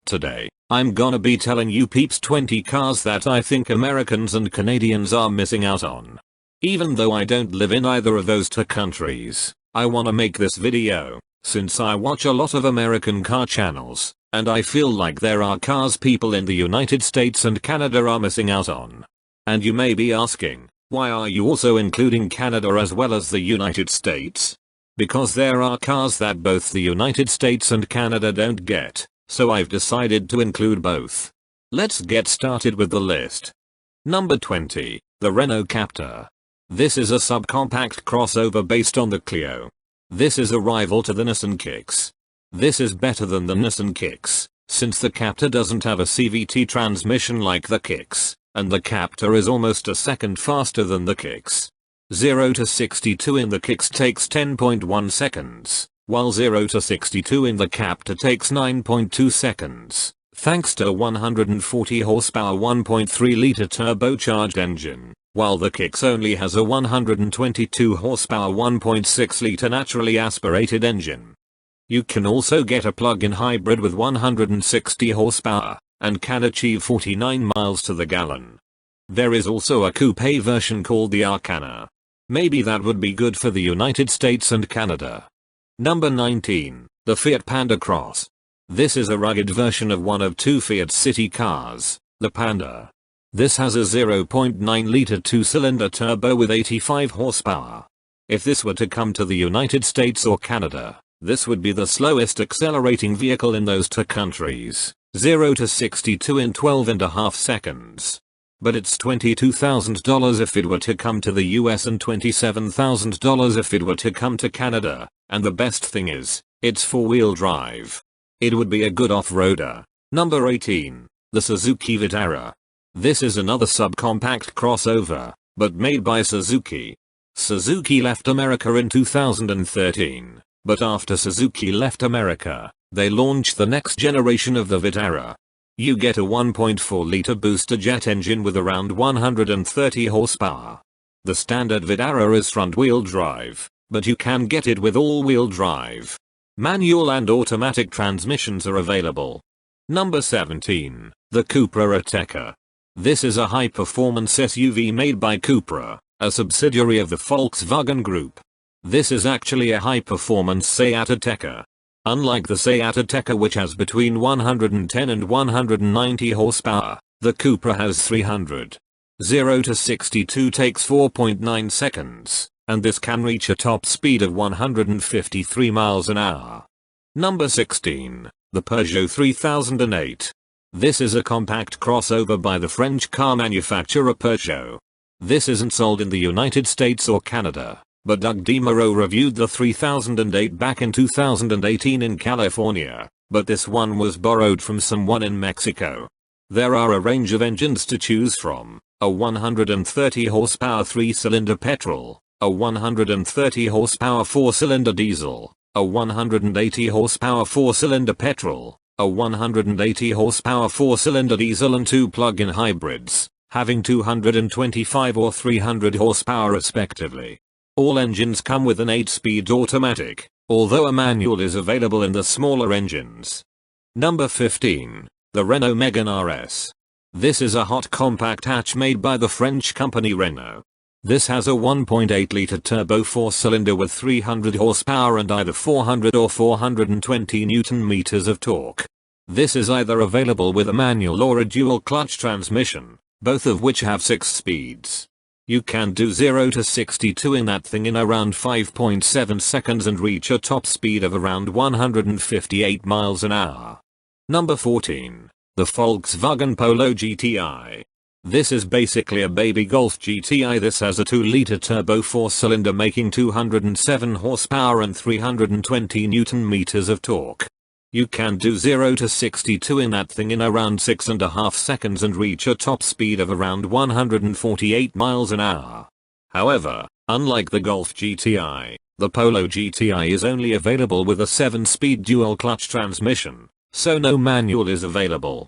Today, I'm gonna be telling you peeps 20 cars that I think Americans and Canadians are missing out on. Even though I don't live in either of those two countries, I wanna make this video, since I watch a lot of American car channels, and I feel like there are cars people in the United States and Canada are missing out on. And you may be asking, why are you also including Canada as well as the United States? Because there are cars that both the United States and Canada don't get. So I've decided to include both. Let's get started with the list. Number 20, the Renault Captur. This is a subcompact crossover based on the Clio. This is a rival to the Nissan Kicks. This is better than the Nissan Kicks, since the Captur doesn't have a CVT transmission like the Kicks, and the Captur is almost a second faster than the Kicks. 0 to 62 in the Kicks takes 10.1 seconds. While 0 to 62 in the Captur takes 9.2 seconds, thanks to a 140 horsepower 1.3 liter turbocharged engine, while the Kicks only has a 122 horsepower 1.6 liter naturally aspirated engine. You can also get a plug-in hybrid with 160 horsepower, and can achieve 49 miles to the gallon. There is also a coupe version called the Arcana. Maybe that would be good for the United States and Canada. Number 19, the Fiat Panda Cross. This is a rugged version of one of two Fiat city cars, the Panda. This has a 0.9 liter 2-cylinder turbo with 85 horsepower. If this were to come to the United States or Canada, this would be the slowest accelerating vehicle in those two countries, 0 to 62 in 12.5 seconds. But it's $22,000 if it were to come to the US and $27,000 if it were to come to Canada, and the best thing is, it's 4-wheel drive. It would be a good off-roader. Number 18, the Suzuki Vitara. This is another subcompact crossover, but made by Suzuki. Suzuki left America in 2013, but after Suzuki left America, they launched the next generation of the Vitara. You get a 1.4 liter booster jet engine with around 130 horsepower. The standard Vitara is front-wheel drive, but you can get it with all-wheel drive. Manual and automatic transmissions are available. Number 17, the Cupra Ateca. This is a high-performance SUV made by Cupra, a subsidiary of the Volkswagen Group. This is actually a high-performance Seat Ateca. Unlike the Seat Ateca, which has between 110 and 190 horsepower, the Cupra has 300. 0 to 62 takes 4.9 seconds, and this can reach a top speed of 153 miles an hour. Number 16, the Peugeot 3008. This is a compact crossover by the French car manufacturer Peugeot. This isn't sold in the United States or Canada. But Doug DeMuro reviewed the 3008 back in 2018 in California, but this one was borrowed from someone in Mexico. There are a range of engines to choose from, a 130 horsepower 3-cylinder petrol, a 130 horsepower 4-cylinder diesel, a 180 horsepower 4-cylinder petrol, a 180 horsepower 4-cylinder diesel and 2 plug-in hybrids, having 225 or 300 horsepower respectively. All engines come with an 8-speed automatic, although a manual is available in the smaller engines. Number 15, the Renault Mégane RS. This is a hot compact hatch made by the French company Renault. This has a 1.8 liter turbo 4-cylinder with 300 horsepower and either 400 or 420 Newton meters of torque. This is either available with a manual or a dual clutch transmission, both of which have 6 speeds. You can do 0 to 62 in that thing in around 5.7 seconds and reach a top speed of around 158 miles an hour. Number 14, the Volkswagen Polo GTi. This is basically a baby Golf GTi. This has a 2-liter turbo 4-cylinder making 207 horsepower and 320 Newton meters of torque. You can do 0 to 62 in that thing in around 6.5 seconds and reach a top speed of around 148 miles an hour. However, unlike the Golf GTi, the Polo GTi is only available with a 7-speed dual clutch transmission, so no manual is available.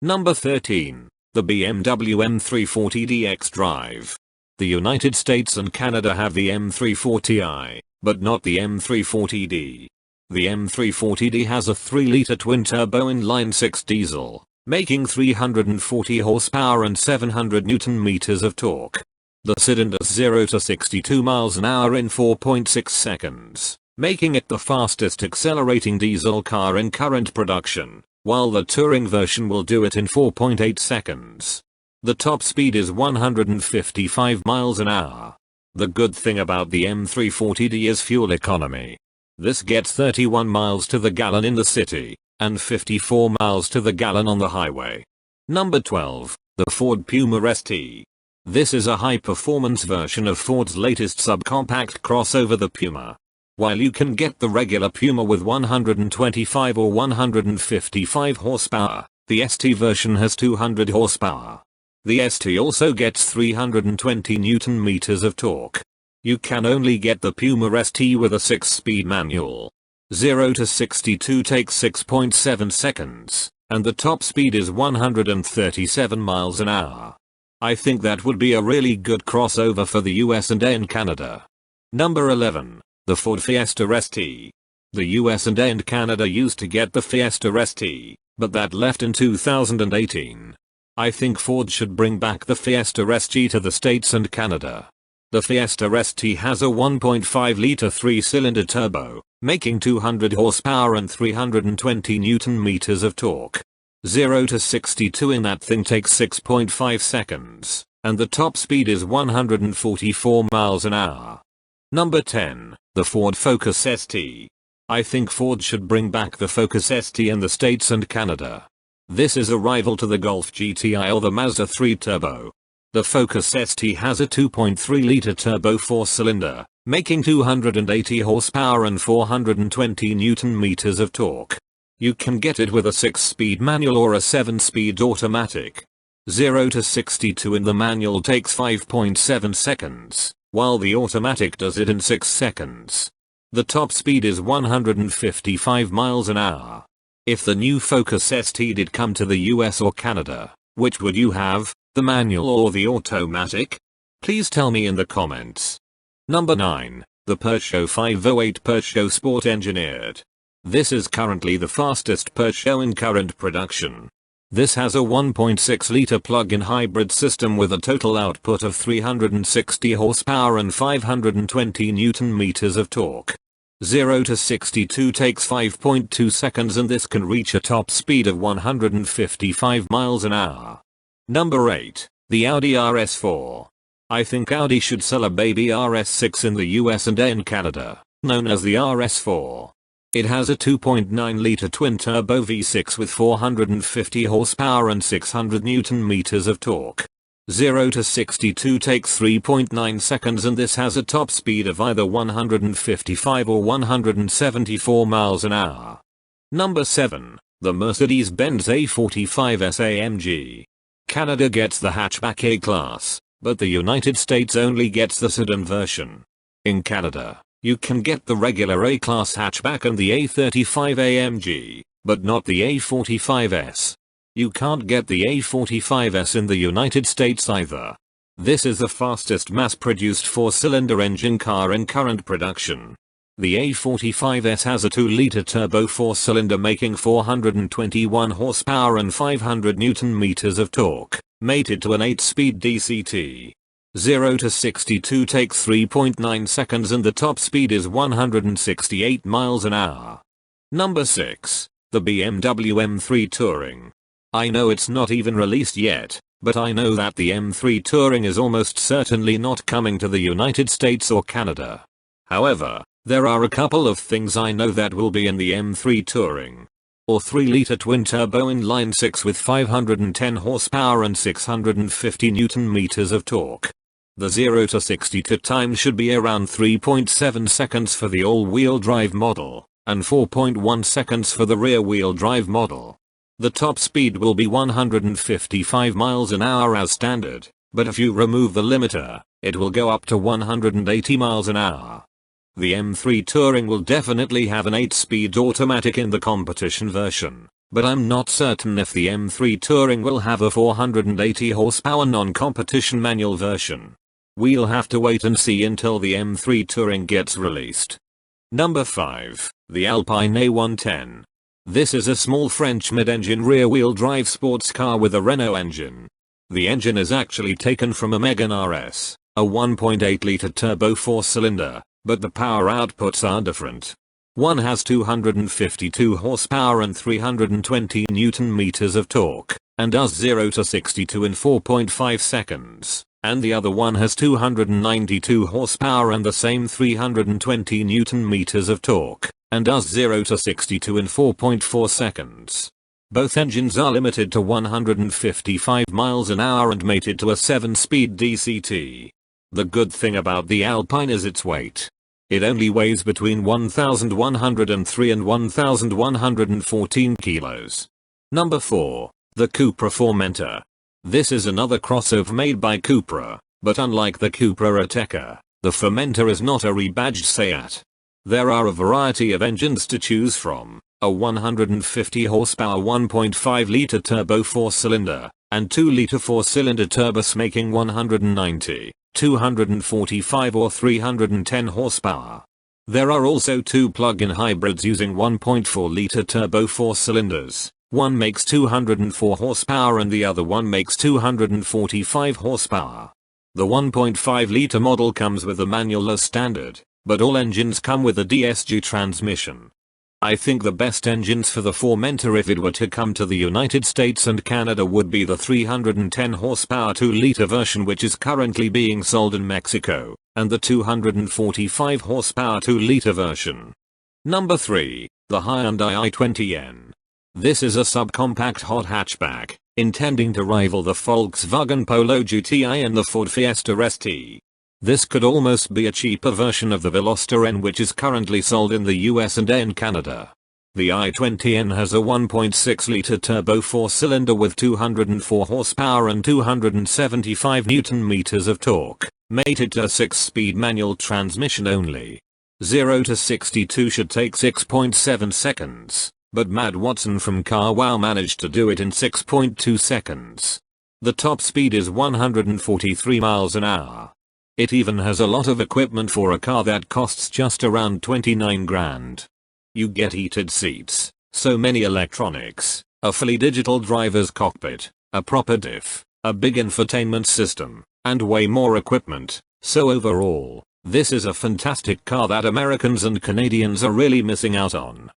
Number 13, the BMW M340d xDrive. The United States and Canada have the M340i, but not the M340d. The M340d has a 3-liter twin-turbo inline-6 diesel, making 340 horsepower and 700 Nm of torque. The cylinder's 0 to 62 miles an hour in 4.6 seconds, making it the fastest accelerating diesel car in current production, while the Touring version will do it in 4.8 seconds. The top speed is 155 miles an hour. The good thing about the M340d is fuel economy. This gets 31 miles to the gallon in the city, and 54 miles to the gallon on the highway. Number 12, the Ford Puma ST. This is a high-performance version of Ford's latest subcompact crossover, the Puma. While you can get the regular Puma with 125 or 155 horsepower, the ST version has 200 horsepower. The ST also gets 320 Nm of torque. You can only get the Puma ST with a 6-speed manual. 0 to 62 takes 6.7 seconds, and the top speed is 137 miles an hour. I think that would be a really good crossover for the US and Canada. Number 11, the Ford Fiesta ST. The US and Canada used to get the Fiesta ST, but that left in 2018. I think Ford should bring back the Fiesta ST to the States and Canada. The Fiesta ST has a 1.5-liter 3-cylinder turbo, making 200 horsepower and 320 Nm of torque. 0 to 62 in that thing takes 6.5 seconds, and the top speed is 144 miles an hour. Number 10, the Ford Focus ST. I think Ford should bring back the Focus ST in the States and Canada. This is a rival to the Golf GTi or the Mazda 3 Turbo. The Focus ST has a 2.3-liter turbo 4-cylinder, making 280 horsepower and 420 Nm of torque. You can get it with a 6-speed manual or a 7-speed automatic. 0 to 62 in the manual takes 5.7 seconds, while the automatic does it in 6 seconds. The top speed is 155 miles an hour. If the new Focus ST did come to the US or Canada, which would you have, the manual or the automatic? Please tell me in the comments. Number 9, the Peugeot 508 Peugeot Sport Engineered. This is currently the fastest Peugeot in current production. This has a 1.6-liter plug-in hybrid system with a total output of 360 horsepower and 520 Nm of torque. 0 to 62 takes 5.2 seconds, and this can reach a top speed of 155 miles an hour. Number 8, the Audi RS4. I think Audi should sell a baby RS6 in the US and in Canada, known as the RS4. It has a 2.9-liter twin-turbo V6 with 450 horsepower and 600 Nm of torque. 0 to 62 takes 3.9 seconds, and this has a top speed of either 155 or 174 miles an hour. Number 7, the Mercedes-Benz A45s AMG. Canada gets the hatchback A-Class, but the United States only gets the sedan version. In Canada, you can get the regular A-Class hatchback and the A35 AMG, but not the A45s. You can't get the A45s in the United States either. This is the fastest mass-produced 4-cylinder engine car in current production. The A45s has a 2-liter turbo 4-cylinder making 421 horsepower and 500 Nm of torque, mated to an 8-speed DCT. 0 to 62 takes 3.9 seconds, and the top speed is 168 miles an hour. Number 6, the BMW M3 Touring. I know it's not even released yet, but I know that the M3 Touring is almost certainly not coming to the United States or Canada. However, there are a couple of things I know that will be in the M3 Touring. Or 3-liter twin-turbo inline-6 with 510 horsepower and 650 Nm of torque. The 0 to 62 time should be around 3.7 seconds for the all-wheel drive model, and 4.1 seconds for the rear-wheel drive model. The top speed will be 155 miles an hour as standard, but if you remove the limiter, it will go up to 180 miles an hour. The M3 Touring will definitely have an 8-speed automatic in the competition version, but I'm not certain if the M3 Touring will have a 480 horsepower non-competition manual version. We'll have to wait and see until the M3 Touring gets released. Number 5, The Alpine A110. This is a small French mid-engine rear-wheel drive sports car with a Renault engine. The engine is actually taken from a Mégane RS, a 1.8-litre turbo 4-cylinder, but the power outputs are different. One has 252 horsepower and 320 Newton meters of torque, and does 0 to 62 in 4.5 seconds, and the other one has 292 horsepower and the same 320 Newton meters of torque, and does 0 to 62 in 4.4 seconds. Both engines are limited to 155 miles an hour and mated to a 7-speed DCT. The good thing about the Alpine is its weight. It only weighs between 1,103 and 1,114 kilos. Number 4. The Cupra Formentor. This is another crossover made by Cupra, but unlike the Cupra Ateca, the Formentor is not a rebadged Seat. There are a variety of engines to choose from, a 150 horsepower 1.5-litre turbo 4-cylinder, and 2-litre 4-cylinder turbos making 190, 245 or 310 horsepower. There are also two plug-in hybrids using 1.4-litre turbo 4-cylinders. One makes 204 horsepower and the other one makes 245 horsepower. The 1.5-litre model comes with a manual as standard, but all engines come with a DSG transmission. I think the best engines for the Formentor if it were to come to the United States and Canada would be the 310 horsepower 2-litre version which is currently being sold in Mexico, and the 245 horsepower 2-litre version. Number 3. The Hyundai i20N. This is a subcompact hot hatchback, intending to rival the Volkswagen Polo GTi and the Ford Fiesta ST. This could almost be a cheaper version of the Veloster N which is currently sold in the US and in Canada. The i20N has a 1.6-litre turbo 4-cylinder with 204 horsepower and 275 Newton meters of torque, mated to a 6-speed manual transmission only. 0 to 62 should take 6.7 seconds, but Matt Watson from CarWow managed to do it in 6.2 seconds. The top speed is 143 miles an hour. It even has a lot of equipment for a car that costs just around 29 grand. You get heated seats, so many electronics, a fully digital driver's cockpit, a proper diff, a big infotainment system, and way more equipment, so overall, this is a fantastic car that Americans and Canadians are really missing out on.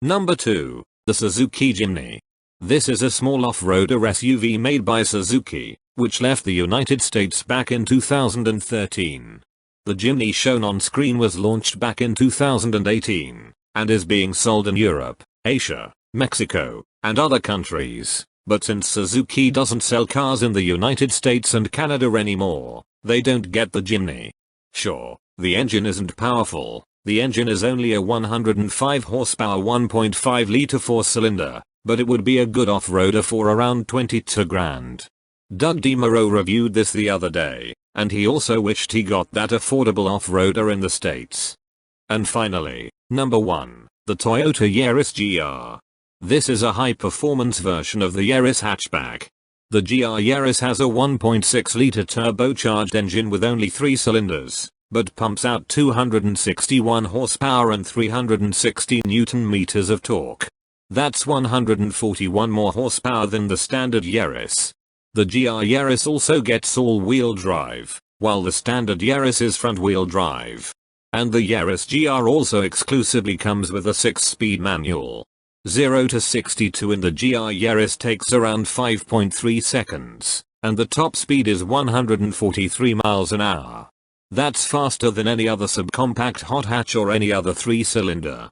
Number 2. The Suzuki Jimny. This is a small off-roader SUV made by Suzuki, which left the United States back in 2013. The Jimny shown on screen was launched back in 2018, and is being sold in Europe, Asia, Mexico, and other countries, but since Suzuki doesn't sell cars in the United States and Canada anymore, they don't get the Jimny. Sure, the engine isn't powerful, the engine is only a 105 horsepower 1.5-litre 4-cylinder, but it would be a good off-roader for around 22 grand. Doug DeMuro reviewed this the other day, and he also wished he got that affordable off-roader in the States. And finally, number 1, the Toyota Yaris GR. This is a high-performance version of the Yaris hatchback. The GR Yaris has a 1.6-litre turbocharged engine with only 3 cylinders, but pumps out 261 horsepower and 360 Newton meters of torque. That's 141 more horsepower than the standard Yaris. The GR Yaris also gets all-wheel drive, while the standard Yaris is front-wheel drive. And the Yaris GR also exclusively comes with a 6-speed manual. 0 to 62 in the GR Yaris takes around 5.3 seconds, and the top speed is 143 miles an hour. That's faster than any other subcompact hot hatch or any other 3-cylinder.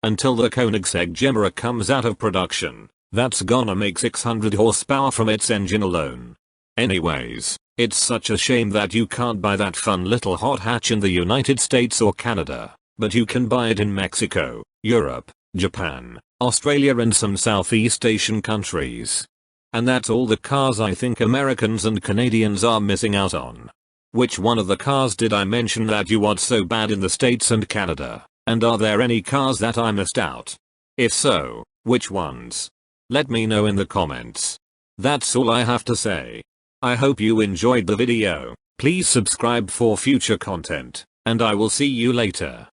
Until the Koenigsegg Gemera comes out of production, that's gonna make 600 horsepower from its engine alone. Anyways, it's such a shame that you can't buy that fun little hot hatch in the United States or Canada, but you can buy it in Mexico, Europe, Japan, Australia and some Southeast Asian countries. And that's all the cars I think Americans and Canadians are missing out on. Which one of the cars did I mention that you want so bad in the States and Canada? And are there any cars that I missed out? If so, which ones? Let me know in the comments. That's all I have to say. I hope you enjoyed the video. Please subscribe for future content, and I will see you later.